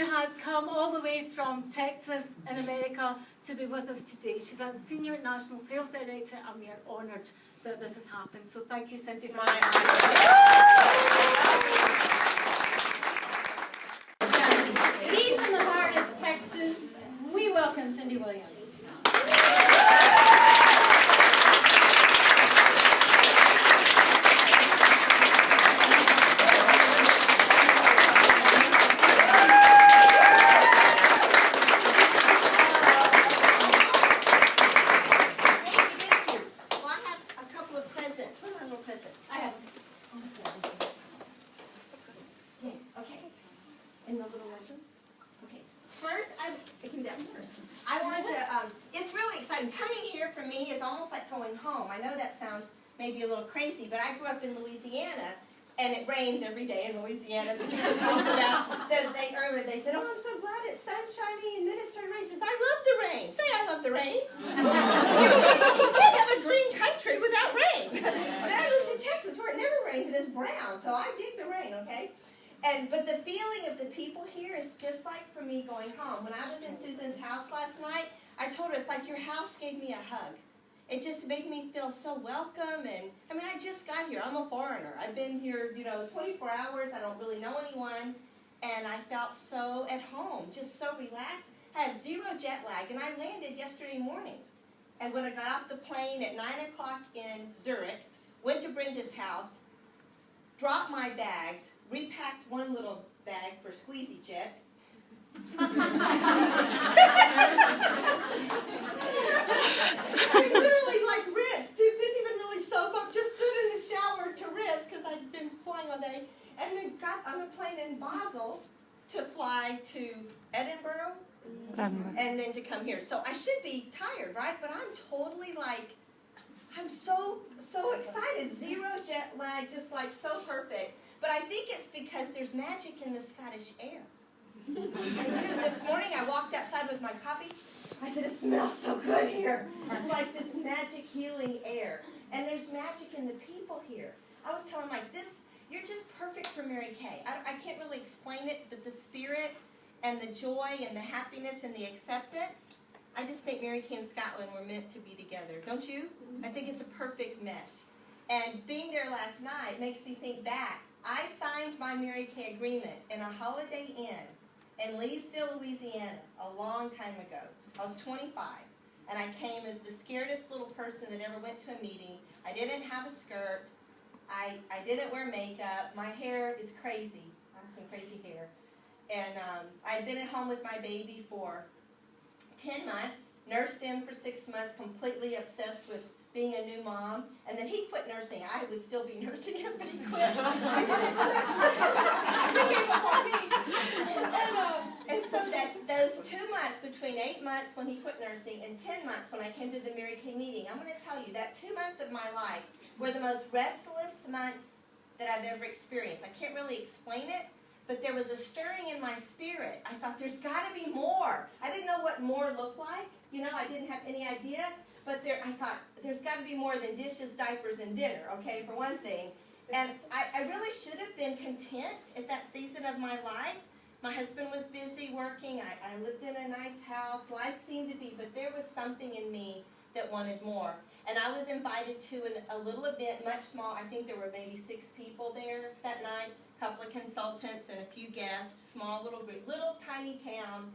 has come all the way from Texas in America to be with us today. She's a Senior National Sales Director, and we are honoured that this has happened. So thank you, Cindy. My honor. Deep in the heart of Texas, we welcome Cindy Williams. Maybe a little crazy, but I grew up in Louisiana, and it rains every day in Louisiana. As we talked about earlier, they said, "Oh, I'm so glad it's sunshiny," and then it started raining. I love the rain. Say, I love the rain. You can't have a green country without rain. But I moved to Texas where it never rains and it's brown, so I dig the rain, okay? But the feeling of the people here is just like for me going home. When I was in Susan's house last night, I told her, it's like your house gave me a hug. It just made me feel so welcome, and I mean, I just got here. I'm a foreigner. I've been here, 24 hours. I don't really know anyone, and I felt so at home, just so relaxed. I have zero jet lag, and I landed yesterday morning. And when I got off the plane at 9 o'clock in Zurich, went to Brenda's house, dropped my bags, repacked one little bag for Squeezy Jet, literally like rinse. Didn't even really soap up. Just stood in the shower to rinse because I'd been flying all day, and then got on the plane in Basel to fly to Edinburgh, and then to come here. So I should be tired, right? But I'm totally like, I'm so excited. Zero jet lag, just like so perfect. But I think it's because there's magic in the Scottish air. I do. This morning I walked outside with my coffee. I said, it smells so good here. It's like this magic healing air. And there's magic in the people here. I was telling Mike, you're just perfect for Mary Kay. I can't really explain it, but the spirit and the joy and the happiness and the acceptance, I just think Mary Kay and Scotland were meant to be together. Don't you? I think it's a perfect mesh. And being there last night makes me think back. I signed my Mary Kay agreement in a Holiday Inn in Leesville, Louisiana, a long time ago. I was 25, and I came as the scaredest little person that ever went to a meeting. I didn't have a skirt. I didn't wear makeup. My hair is crazy. I have some crazy hair. And I'd been at home with my baby for 10 months, nursed him for 6 months, completely obsessed with being a new mom, and then he quit nursing. I would still be nursing him, but he quit. I didn't quit. He gave up on me. And so those 2 months, between 8 months when he quit nursing and 10 months when I came to the Mary Kay meeting, I'm going to tell you that 2 months of my life were the most restless months that I've ever experienced. I can't really explain it, but there was a stirring in my spirit. I thought, there's got to be more. I didn't know what more looked like. I didn't have any idea. But I thought, there's got to be more than dishes, diapers, and dinner, okay, for one thing. And I really should have been content at that season of my life. My husband was busy working. I lived in a nice house. Life seemed to be, but there was something in me that wanted more. And I was invited to a little event, much small. I think there were maybe 6 people there that night, a couple of consultants and a few guests, small little group, little tiny town.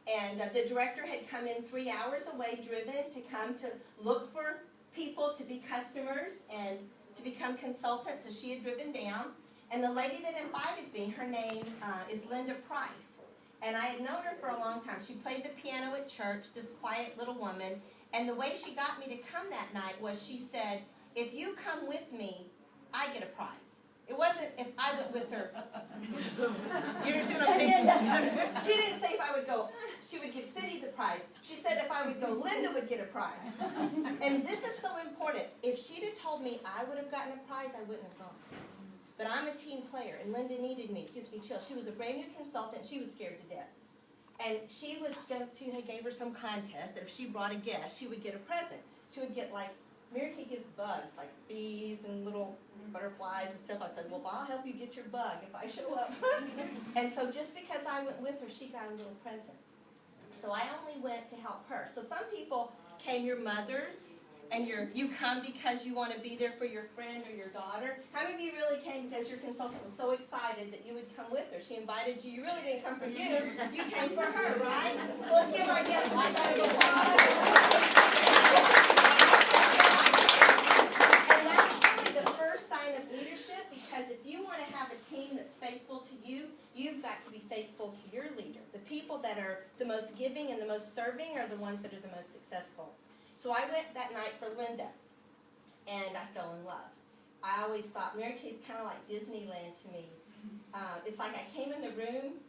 And the director had come in 3 hours away, driven to come to look for people to be customers and to become consultants. So she had driven down. And the lady that invited me, her name is Linda Price. And I had known her for a long time. She played the piano at church, this quiet little woman. And the way she got me to come that night was she said, if you come with me, I get a prize. It wasn't if I went with her. You understand what I'm saying? She didn't say if I would go, she would give Cindy the prize. She said if I would go, Linda would get a prize. And this is so important. If she'd have told me I would have gotten a prize, I wouldn't have gone. But I'm a team player, and Linda needed me. It gives me chills. She was a brand new consultant. She was scared to death. And she was going to, they gave her some contest that if she brought a guest, she would get a present. She would get like Mary Kay gives bugs, like bees and little butterflies and stuff. I said, well, I'll help you get your bug if I show up. And so just because I went with her, she got a little present. So I only went to help her. So some people came, your mothers, and you come because you want to be there for your friend or your daughter. How many of you really came because your consultant was so excited that you would come with her? She invited you. You really didn't come for you. You came for her, right? So let's give our guests a round of applause. And that's really the first sign of leadership, because if you want to have a team that's faithful to you, you've got to be faithful to your leader. The people that are the most giving and the most serving are the ones that are the most successful. So I went that night for Linda, and I fell in love. I always thought Mary Kay's kind of like Disneyland to me. It's like I came in the room,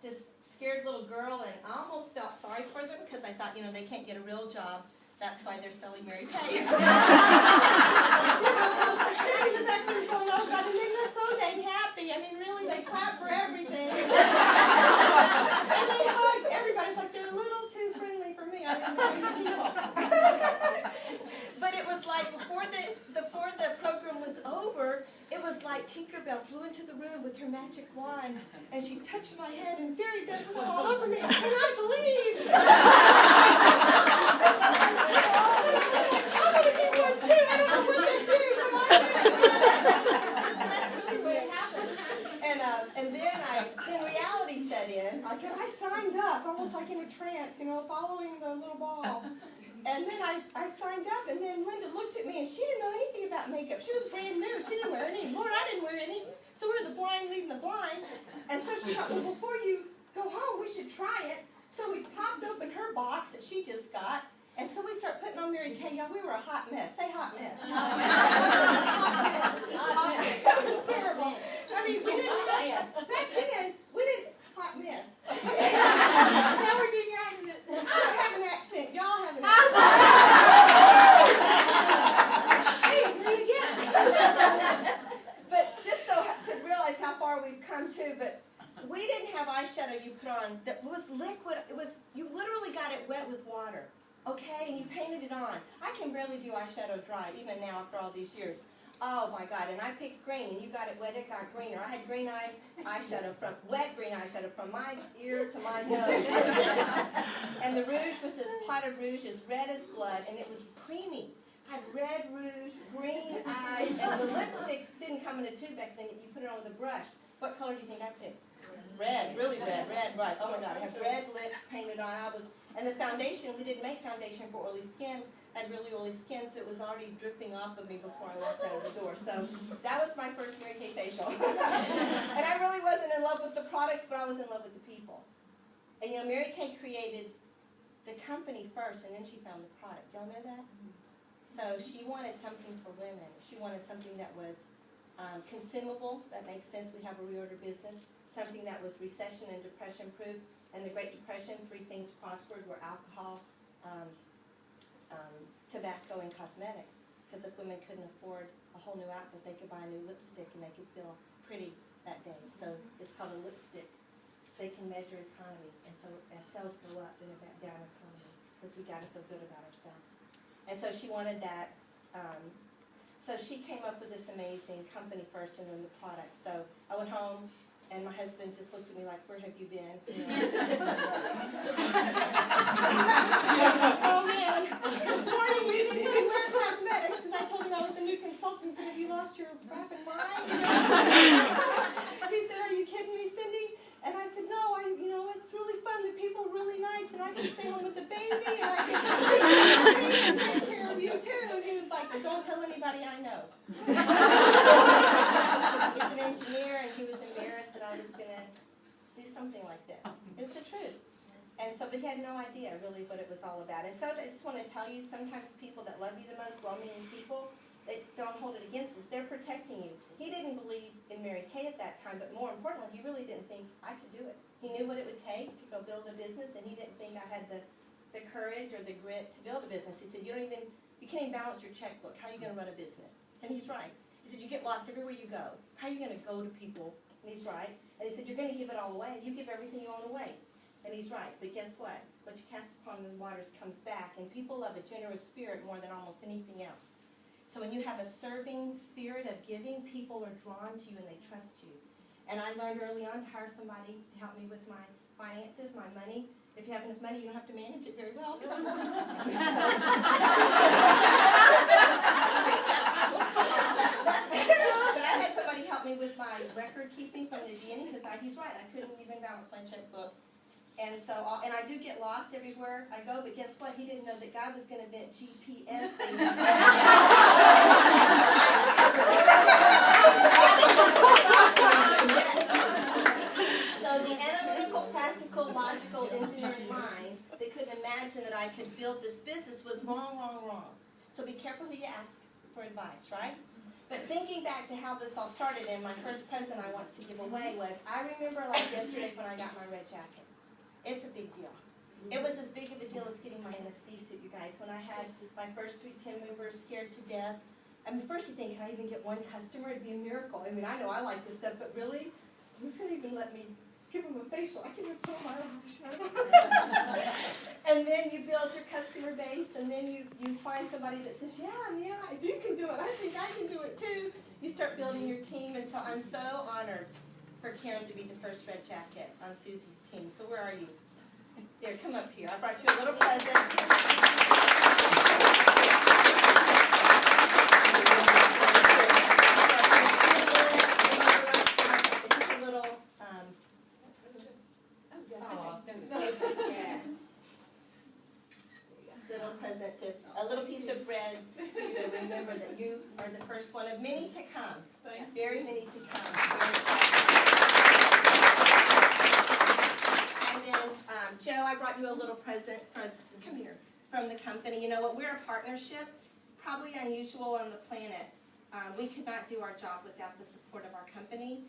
this scared little girl, and I almost felt sorry for them because I thought, they can't get a real job. That's why they're selling Mary Kay. I was like sitting in the back there going, oh God, and then they're so dang happy. I mean, really, they clap for everything. And they hug everybody. It's like they're a little too friendly for me. I mean, they're people. But it was like before the program was over, it was like Tinkerbell flew into the room with her magic wand, and she touched my head, and fairy dust fell all over me, and I believed. I'm going to be one too. I don't know what they do, but I did. That's really what happened. And then reality set in. I signed up, almost like in a trance, following the little ball. And then I signed up, and then Linda looked at me, and she didn't know anything about makeup. She was brand new. She didn't wear any. Lord, I didn't wear any. So we were the blind leading the blind. And so she thought, well, before you go home, we should try it. So we popped open her box that she just got, and so we start putting on Mary Kay. Y'all, we were a hot mess. Say hot mess. Hot mess. It was terrible. I mean, we didn't back then, we didn't hot mess. Now we're doing your accent. I don't have an accent. Y'all have an accent. Hey, do it again. But just so to realize how far we've come to, but we didn't have eyeshadow you put on that was liquid. You literally got it wet with water, okay? And you painted it on. I can barely do eyeshadow dry, even now after all these years. Oh my God, and I picked green, and you got it wet, it got greener. I had green eyeshadow wet green eyeshadow from my ear to my nose. And the rouge was this pot of rouge as red as blood, and it was creamy. I had red rouge, green eyes, and the lipstick didn't come in a tube back then. You put it on with a brush. What color do you think I picked? Red, really red, right. Oh my God, I have red lips painted on. And the foundation, we didn't make foundation for oily skin. I had really oily skin, so it was already dripping off of me before I walked out of the door. So that was my first Mary Kay facial. And I really wasn't in love with the products, but I was in love with the people. And Mary Kay created the company first, and then she found the product. Y'all know that? So she wanted something for women. She wanted something that was consumable, that makes sense. We have a reorder business. Something that was recession and depression proof. And the Great Depression, 3 things prospered were alcohol, tobacco, and cosmetics. Because if women couldn't afford a whole new outfit, they could buy a new lipstick and they could feel pretty that day. So it's called a lipstick. They can measure economy. And so as sales go up, then they're down economy. Because we got to feel good about ourselves. And so she wanted that. So she came up with this amazing company first and then the product. So I went home. And my husband just looked at me like, where have you been? Oh man, this morning we didn't even wear cosmetics because I told him I was a new consultant. He said, have you lost your rapping mind? He said, are you kidding me, Cindy? And I said, no, it's really fun. The people are really nice, and I can stay home with the baby, and I can take care of you too. And he was like, well, don't tell anybody I know. He's an engineer, and he was embarrassed that I was going to do something like this. It's the truth. And so, but he had no idea really what it was all about. And so I just want to tell you, sometimes people that love you the most, well-meaning people, they don't hold it against us. They're protecting you. He didn't believe in Mary Kay at that time, but more importantly, he really didn't think I could do it. He knew what it would take to go build a business, and he didn't think I had the courage or the grit to build a business. He said, you can't even balance your checkbook. How are you going to run a business? And he's right. He said, you get lost everywhere you go. How are you going to go to people? And he's right. And he said, you're going to give it all away. You give everything you own away. And And he's right, but guess what? What you cast upon the waters comes back, and people love a generous spirit more than almost anything else. So when you have a serving spirit of giving, people are drawn to you and they trust you. And I learned early on to hire somebody to help me with my finances, my money. If you have enough money, you don't have to manage it very well. But I had somebody help me with my record keeping from the beginning, because he's right, I couldn't even balance my checkbook. And so, and I do get lost everywhere I go, but guess what? He didn't know that God was going to invent GPS. So the analytical, practical, logical, engineering mind that could imagine that I could build this business was wrong, wrong, wrong. So be careful who you ask for advice, right? But thinking back to how this all started, and my first present I want to give away was, I remember like yesterday when I got my red jacket. It's a big deal. It was as big of a deal as getting my NSD suit, you guys. When I had my first 310 movers, scared to death. I mean, first you think, can I even get one customer? It'd be a miracle. I mean, I know I like this stuff, but really? Who's going to even let me give them a facial? I can't even pull my eyelash. And then you build your customer base, and then you find somebody that says, yeah, if you can do it, I think I can do it too. You start building your team, and so I'm so honored for Karen to be the first red jacket on Susie's team. So where are you? There, come up here. I brought you a little present. It's just a little, little present, a little piece of bread for you to remember that you are the first one of many to come. Very many to come. And then, Joe, I brought you a little present from, come here, from the company. You know what, we're a partnership, probably unusual on the planet. We could not do our job without the support of our company,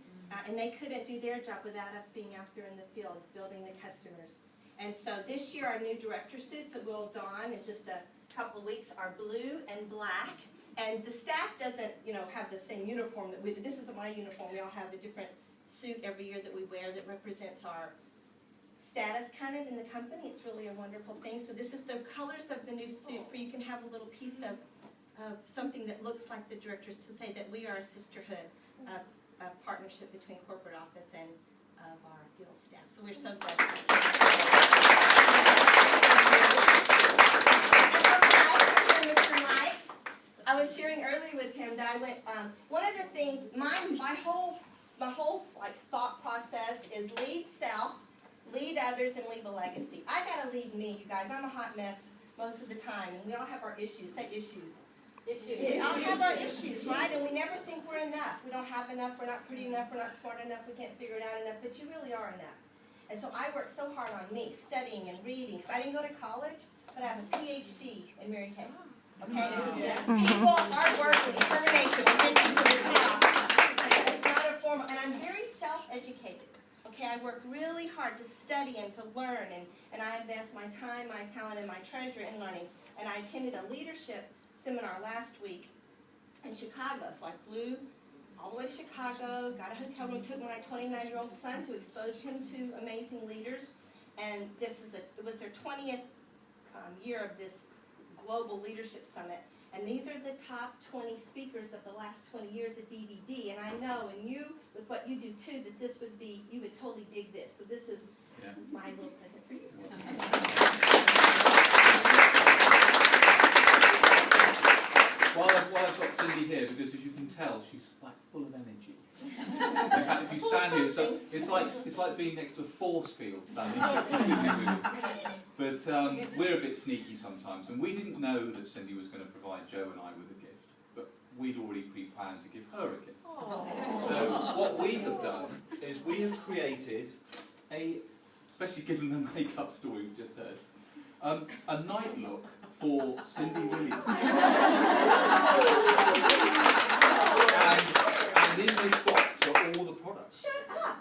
and they couldn't do their job without us being out there in the field, building the customers. And so this year, our new director suits that will don in just a couple of weeks are blue and black. And the staff doesn't, have the same uniform that we do. This isn't my uniform. We all have a different suit every year that we wear that represents our status kind of in the company. It's really a wonderful thing. So this is the colors of the new suit, where you can have a little piece of something that looks like the directors, to say that we are a sisterhood, a partnership between corporate office and of our field staff. So we're so glad. Mr. Mike, I was sharing earlier with him that I went, one of the things, my whole like thought process is lead self, lead others, and leave a legacy. I gotta lead me, you guys. I'm a hot mess most of the time, and we all have our issues. Say issues. We all have our issues, right? And we never think we're enough. We don't have enough, we're not pretty enough, we're not smart enough, we can't figure it out enough, but you really are enough. And so I worked so hard on me, studying and reading. So I didn't go to college, but I have a PhD in Mary Kay. Okay? People, hard work, and determination will get you to the top. It's not a formal, and I'm very self-educated. Okay, I worked really hard to study and to learn, and I invest my time, my talent, and my treasure in learning. And I attended a leadership seminar last week in Chicago. So I flew all the way to Chicago, got a hotel room, took my 29-year-old son to expose him to amazing leaders. And it was their 20th year of this global leadership summit. And these are the top 20 speakers of the last 20 years of DVD. And I know, and you, with what you do too, that this would be, you would totally dig this. So this is my little present for you. While I've got Cindy here, because as you can tell, she's like full of energy. In fact, if you stand here, so it's like being next to a force field standing next to Cindy with you. But we're a bit sneaky sometimes, and we didn't know that Cindy was going to provide Joe and I with a gift, but we'd already pre-planned to give her a gift. So what we have done is we have created especially given the makeup story we just heard, a night look for Cindy Williams. And in this box are all the products. Shut up!